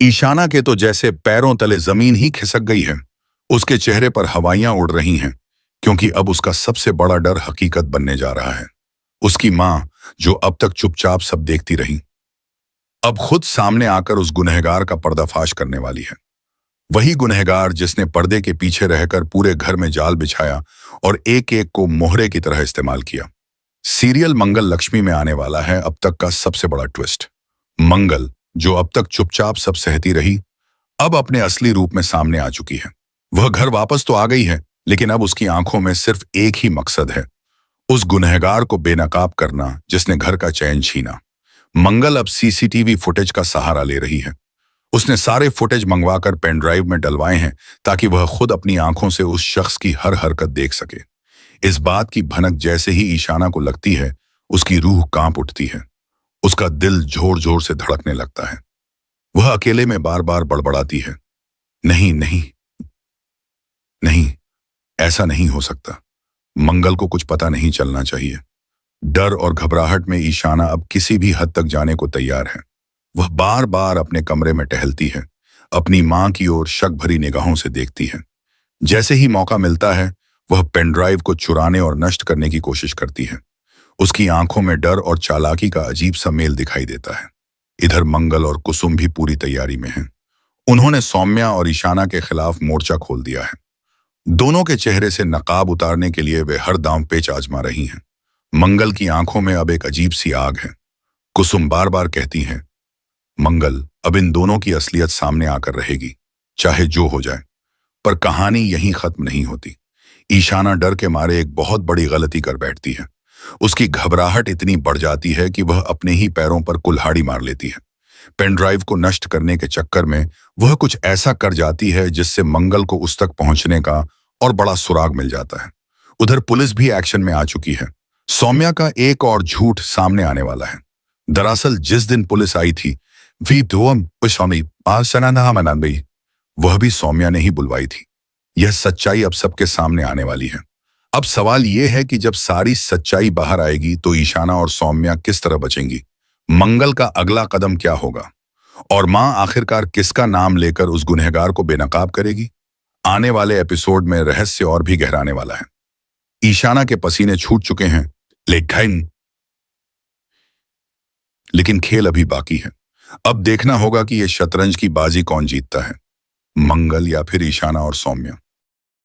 ईशाना के तो जैसे पैरों तले जमीन ही खिसक गई है। उसके चेहरे पर हवाइयां उड़ रही हैं, क्योंकि अब उसका सबसे बड़ा डर हकीकत बनने जा रहा है। उसकी मां, जो अब तक चुपचाप सब देखती रही, अब खुद सामने आकर उस गुनहगार का पर्दाफाश करने वाली है। वही गुनहगार जिसने पर्दे के पीछे रहकर पूरे घर में जाल बिछाया और एक एक को मोहरे की तरह इस्तेमाल किया। सीरियल मंगल लक्ष्मी में आने वाला है अब तक का सबसे बड़ा ट्विस्ट। मंगल, जो अब तक चुपचाप सब सहती रही, अब अपने असली रूप में सामने आ चुकी है। वह घर वापस तो आ गई है, लेकिन अब उसकी आंखों में सिर्फ एक ही मकसद है, उस गुनहगार को बेनकाब करना जिसने घर का चैन छीना। मंगल अब सीसीटीवी फुटेज का सहारा ले रही है। उसने सारे फुटेज मंगवाकर पेन ड्राइव में डलवाए हैं, ताकि वह खुद अपनी आंखों से उस शख्स की हर हरकत देख सके। इस बात की भनक जैसे ही ईशाना को लगती है, उसकी रूह कांप उठती है। उसका दिल जोर जोर से धड़कने लगता है। वह अकेले में बार बार बड़बड़ाती है, नहीं नहीं नहीं, ऐसा नहीं हो सकता। मंगल को कुछ पता नहीं चलना चाहिए। डर और घबराहट में ईशाना अब किसी भी हद तक जाने को तैयार है। वह बार बार अपने कमरे में टहलती है, अपनी मां की ओर शक भरी निगाहों से देखती है। जैसे ही मौका मिलता है, वह पेन ड्राइव को चुराने और नष्ट करने की कोशिश करती है। उसकी आंखों में डर और चालाकी का अजीब सा मेल दिखाई देता है। इधर मंगल और कुसुम भी पूरी तैयारी में हैं। उन्होंने सौम्या और ईशाना के खिलाफ मोर्चा खोल दिया है। दोनों के चेहरे से नकाब उतारने के लिए वे हर दांव पेच आजमा रही हैं। मंगल की आंखों में अब एक अजीब सी आग है। कुसुम बार बार कहती हैं, मंगल, अब इन दोनों की असलियत सामने आकर रहेगी, चाहे जो हो जाए। पर कहानी यहीं खत्म नहीं होती। ईशाना डर के मारे एक बहुत बड़ी गलती कर बैठती है। उसकी घबराहट इतनी बढ़ जाती है कि वह अपने ही पैरों पर कुल्हाड़ी मार लेती है। पेन ड्राइव को नष्ट करने के चक्कर में वह कुछ ऐसा कर जाती है जिससे मंगल को उस तक पहुंचने का और बड़ा सुराग मिल जाता है। उधर पुलिस भी एक्शन में आ चुकी है। सौम्या का एक और झूठ सामने आने वाला है। दरअसल जिस दिन पुलिस आई थी, वह भी सौम्या ने ही बुलवाई थी। यह सच्चाई अब सबके सामने आने वाली है। अब सवाल यह है कि जब सारी सच्चाई बाहर आएगी तो ईशाना और सौम्या किस तरह बचेंगी? मंगल का अगला कदम क्या होगा? और मां आखिरकार किसका नाम लेकर उस गुनहगार को बेनकाब करेगी? आने वाले एपिसोड में रहस्य और भी गहराने वाला है। ईशाना के पसीने छूट चुके हैं, लेकिन खेल अभी बाकी है। अब देखना होगा कि यह शतरंज की बाजी कौन जीतता है, मंगल या फिर ईशाना और सौम्या।